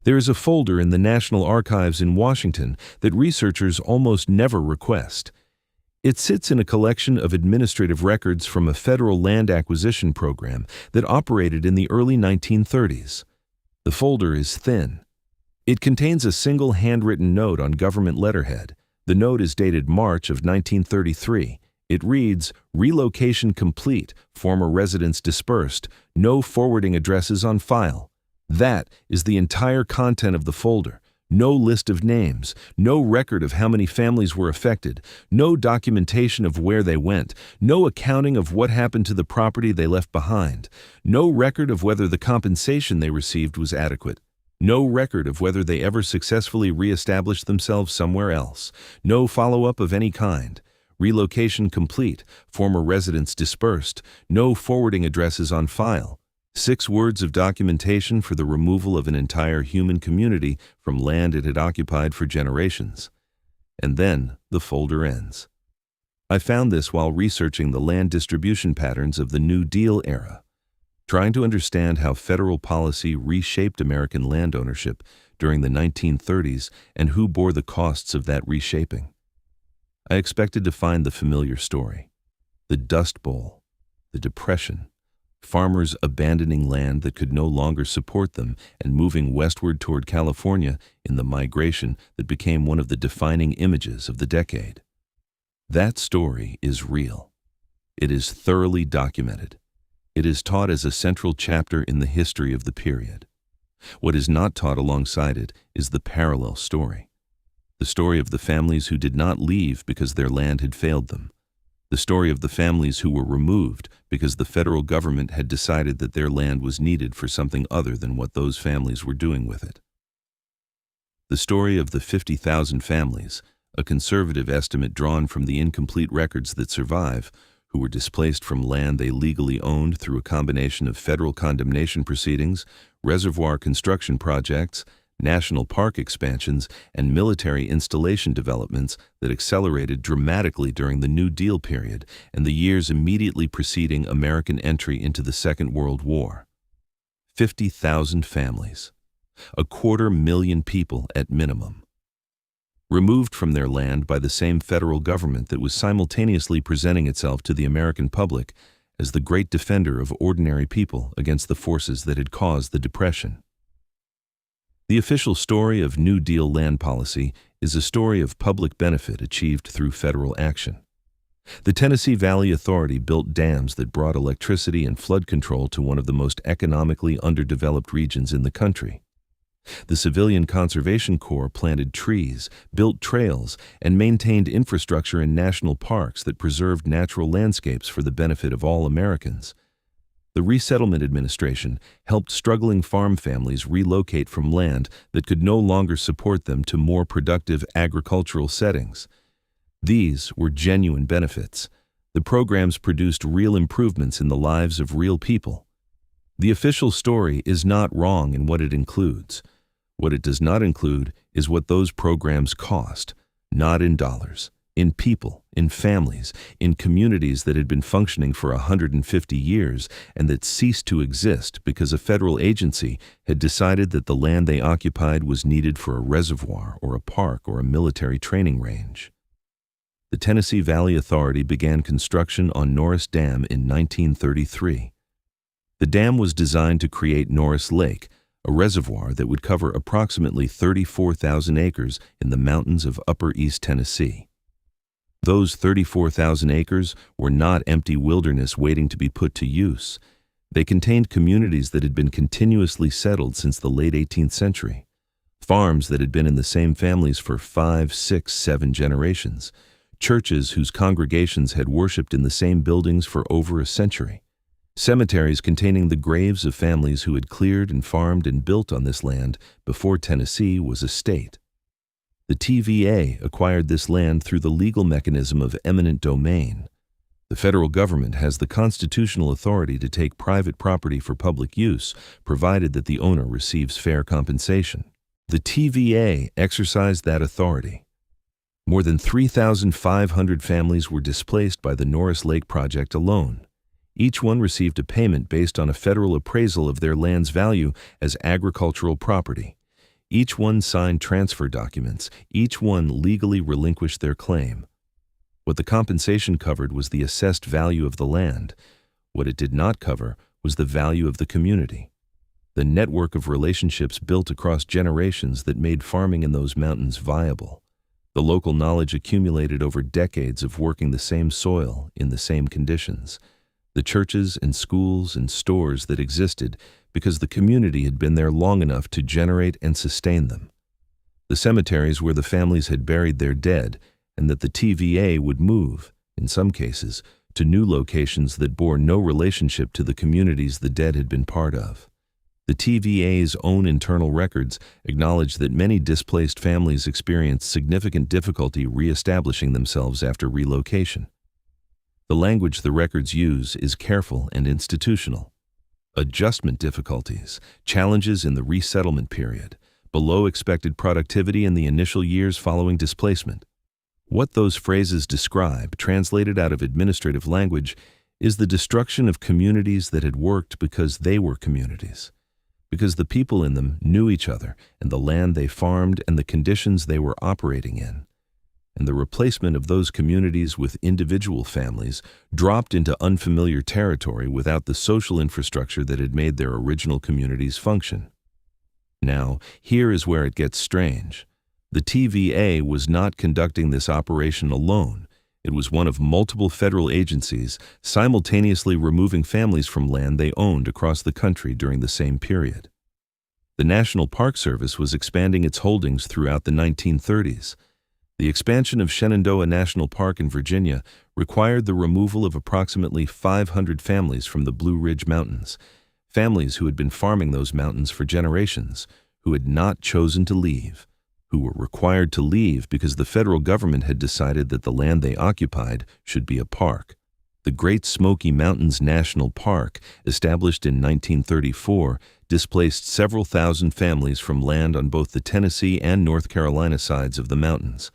There is a folder in the National Archives in Washington that researchers almost never request. It sits in a collection of administrative records from a federal land acquisition program that operated in the early 1930s. The folder is thin. It contains a single handwritten note on government letterhead. The note is dated March of 1933. It reads, "Relocation complete, former residents dispersed, no forwarding addresses on file." That is the entire content of the folder. No list of names, no record of how many families were affected, no documentation of where they went, no accounting of what happened to the property they left behind, no record of whether the compensation they received was adequate, no record of whether they ever successfully reestablished themselves somewhere else, no follow-up of any kind. Relocation complete, former residents dispersed, no forwarding addresses on file. 6 words of documentation for the removal of an entire human community from land it had occupied for generations. And then the folder ends. I found this while researching the land distribution patterns of the New Deal era, trying to understand how federal policy reshaped American land ownership during the 1930s and who bore the costs of that reshaping. I expected to find the familiar story: the Dust Bowl, the Depression, farmers abandoning land that could no longer support them and moving westward toward California in the migration that became one of the defining images of the decade. That story is real. It is thoroughly documented. It is taught as a central chapter in the history of the period. What is not taught alongside it is the parallel story. The story of the families who did not leave because their land had failed them. The story of the families who were removed because the federal government had decided that their land was needed for something other than what those families were doing with it. The story of the 50,000 families, a conservative estimate drawn from the incomplete records that survive, who were displaced from land they legally owned through a combination of federal condemnation proceedings, reservoir construction projects, national park expansions, and military installation developments that accelerated dramatically during the New Deal period and the years immediately preceding American entry into the Second World War. 50,000 families, 250,000 people at minimum, removed from their land by the same federal government that was simultaneously presenting itself to the American public as the great defender of ordinary people against the forces that had caused the Depression. The official story of New Deal land policy is a story of public benefit achieved through federal action. The Tennessee Valley Authority built dams that brought electricity and flood control to one of the most economically underdeveloped regions in the country. The Civilian Conservation Corps planted trees, built trails, and maintained infrastructure in national parks that preserved natural landscapes for the benefit of all Americans. The Resettlement Administration helped struggling farm families relocate from land that could no longer support them to more productive agricultural settings. These were genuine benefits. The programs produced real improvements in the lives of real people. The official story is not wrong in what it includes. What it does not include is what those programs cost, not in dollars, in people, in families, in communities that had been functioning for 150 years and that ceased to exist because a federal agency had decided that the land they occupied was needed for a reservoir or a park or a military training range. The Tennessee Valley Authority began construction on Norris Dam in 1933. The dam was designed to create Norris Lake, a reservoir that would cover approximately 34,000 acres in the mountains of Upper East Tennessee. Those 34,000 acres were not empty wilderness waiting to be put to use. They contained communities that had been continuously settled since the late 18th century, farms that had been in the same families for 5, 6, 7 generations, churches whose congregations had worshipped in the same buildings for over a century, cemeteries containing the graves of families who had cleared and farmed and built on this land before Tennessee was a state. The TVA acquired this land through the legal mechanism of eminent domain. The federal government has the constitutional authority to take private property for public use, provided that the owner receives fair compensation. The TVA exercised that authority. More than 3,500 families were displaced by the Norris Lake project alone. Each one received a payment based on a federal appraisal of their land's value as agricultural property. Each one signed transfer documents. Each one legally relinquished their claim. What the compensation covered was the assessed value of the land. What it did not cover was the value of the community, the network of relationships built across generations that made farming in those mountains viable, the local knowledge accumulated over decades of working the same soil in the same conditions, the churches and schools and stores that existed because the community had been there long enough to generate and sustain them, the cemeteries where the families had buried their dead, and that the TVA would move, in some cases, to new locations that bore no relationship to the communities the dead had been part of. The TVA's own internal records acknowledge that many displaced families experienced significant difficulty re-establishing themselves after relocation. The language the records use is careful and institutional. Adjustment difficulties, challenges in the resettlement period, below expected productivity in the initial years following displacement. What those phrases describe, translated out of administrative language, is the destruction of communities that had worked because they were communities, because the people in them knew each other and the land they farmed and the conditions they were operating in, and the replacement of those communities with individual families dropped into unfamiliar territory without the social infrastructure that had made their original communities function. Now, here is where it gets strange. The TVA was not conducting this operation alone. It was one of multiple federal agencies simultaneously removing families from land they owned across the country during the same period. The National Park Service was expanding its holdings throughout the 1930s. The expansion of Shenandoah National Park in Virginia required the removal of approximately 500 families from the Blue Ridge Mountains, families who had been farming those mountains for generations, who had not chosen to leave, who were required to leave because the federal government had decided that the land they occupied should be a park. The Great Smoky Mountains National Park, established in 1934, displaced several thousand families from land on both the Tennessee and North Carolina sides of the mountains.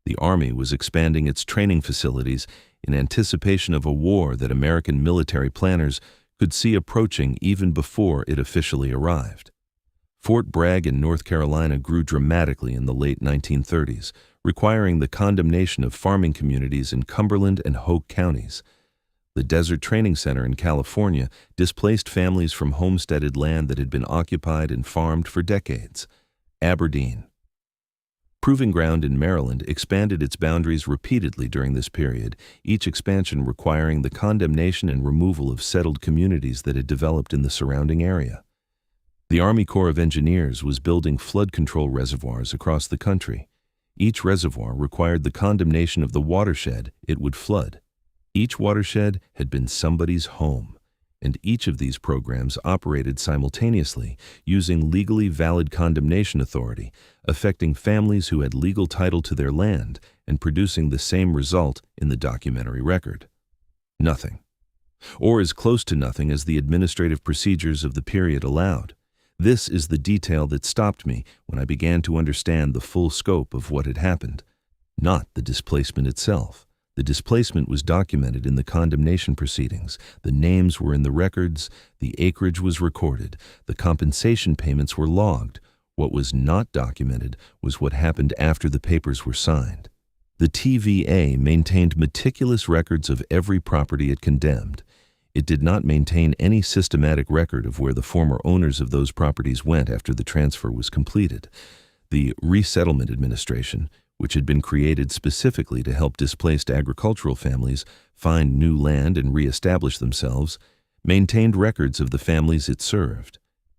The Army was expanding its training facilities in anticipation of a war that American military planners could see approaching even before it officially arrived. Fort Bragg in North Carolina grew dramatically in the late 1930s, requiring the condemnation of farming communities in Cumberland and Hoke counties. The Desert Training Center in California displaced families from homesteaded land that had been occupied and farmed for decades. Aberdeen. Proving Ground in Maryland expanded its boundaries repeatedly during this period, each expansion requiring the condemnation and removal of settled communities that had developed in the surrounding area. The Army Corps of Engineers was building flood control reservoirs across the country. Each reservoir required the condemnation of the watershed it would flood. Each watershed had been somebody's home, and each of these programs operated simultaneously, using legally valid condemnation authority, affecting families who had legal title to their land and producing the same result in the documentary record. Nothing, or as close to nothing as the administrative procedures of the period allowed. This is the detail that stopped me when I began to understand the full scope of what had happened, not the displacement itself. The displacement was documented in the condemnation proceedings, the names were in the records, the acreage was recorded, the compensation payments were logged. What was not documented was what happened after the papers were signed. The TVA maintained meticulous records of every property it condemned. It did not maintain any systematic record of where the former owners of those properties went after the transfer was completed. The Resettlement Administration, which had been created specifically to help displaced agricultural families find new land and reestablish themselves, maintained records of the families it served.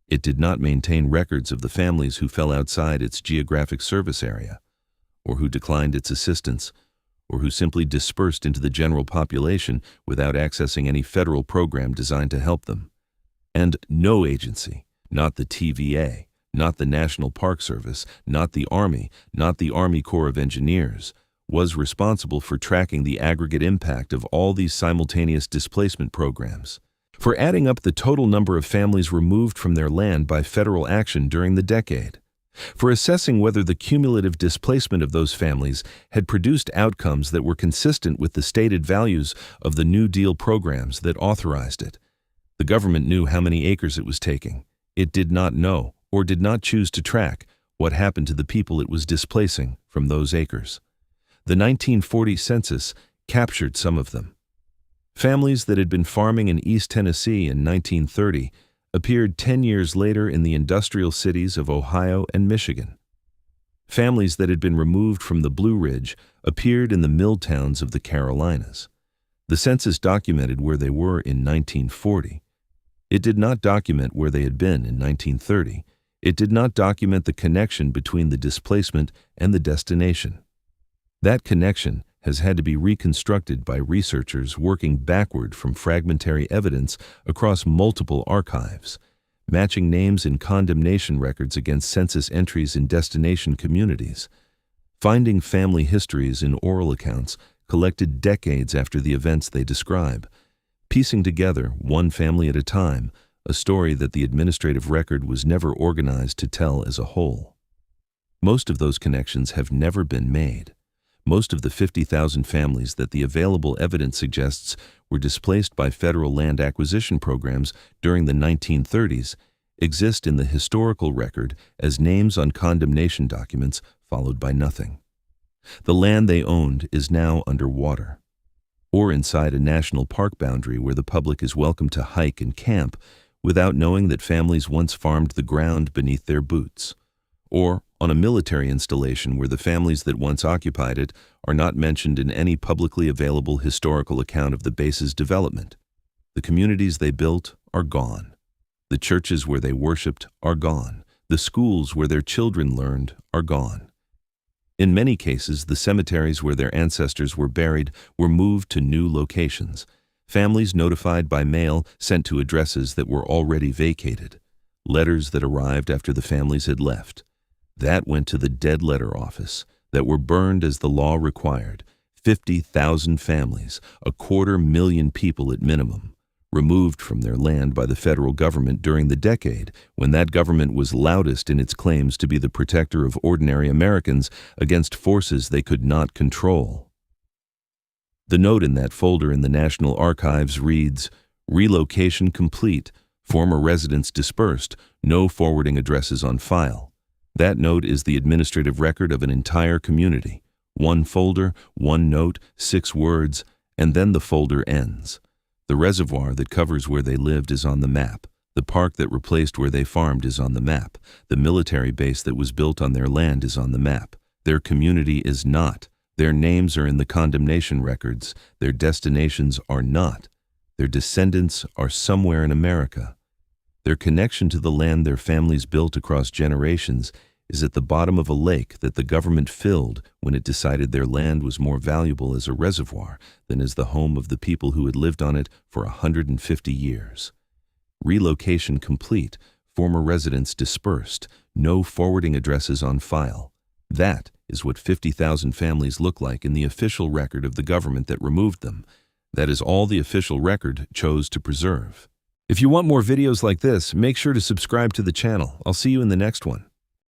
It did not maintain records of the families who fell outside its geographic service area, or who declined its assistance, or who simply dispersed into the general population without accessing any federal program designed to help them. And no agency, not the TVA, not the National Park Service, not the Army, not the Army Corps of Engineers, was responsible for tracking the aggregate impact of all these simultaneous displacement programs, for adding up the total number of families removed from their land by federal action during the decade, for assessing whether the cumulative displacement of those families had produced outcomes that were consistent with the stated values of the New Deal programs that authorized it. The government knew how many acres it was taking. It did not know, or did not choose to track, What happened to the people it was displacing from those acres? The 1940 census captured some of them. Families that had been farming in East Tennessee in 1930 appeared 10 years later in the industrial cities of Ohio and Michigan. Families that had been removed from the Blue Ridge appeared in the mill towns of the Carolinas. The census documented where they were in 1940. It did not document where they had been in 1930. It did not document the connection between the displacement and the destination. That connection has had to be reconstructed by researchers working backward from fragmentary evidence across multiple archives, matching names in condemnation records against census entries in destination communities, finding family histories in oral accounts collected decades after the events they describe, piecing together, one family at a time, a story that the administrative record was never organized to tell as a whole. Most of those connections have never been made. Most of the 50,000 families that the available evidence suggests were displaced by federal land acquisition programs during the 1930s exist in the historical record as names on condemnation documents followed by nothing. The land they owned is now underwater, or inside a national park boundary where the public is welcome to hike and camp without knowing that families once farmed the ground beneath their boots, or on a military installation where the families that once occupied it are not mentioned in any publicly available historical account of the base's development. The communities they built are gone. The churches where they worshipped are gone. The schools where their children learned are gone. In many cases, the cemeteries where their ancestors were buried were moved to new locations. Families notified by mail sent to addresses that were already vacated. Letters that arrived after the families had left. That went to the dead letter office, that were burned as the law required. 50,000 families, 250,000 people at minimum, removed from their land by the federal government during the decade when that government was loudest in its claims to be the protector of ordinary Americans against forces they could not control. The note in that folder in the National Archives reads, "Relocation complete, former residents dispersed, no forwarding addresses on file." That note is the administrative record of an entire community. One folder, one note, 6 words, and then the folder ends. The reservoir that covers where they lived is on the map. The park that replaced where they farmed is on the map. The military base that was built on their land is on the map. Their community is not. Their names are in the condemnation records. Their destinations are not. Their descendants are somewhere in America. Their connection to the land their families built across generations is at the bottom of a lake that the government filled when it decided their land was more valuable as a reservoir than as the home of the people who had lived on it for 150 years. Relocation complete, former residents dispersed, no forwarding addresses on file. That is what 50,000 families look like in the official record of the government that removed them. That is all the official record chose to preserve. If you want more videos like this, make sure to subscribe to the channel. I'll see you in the next one.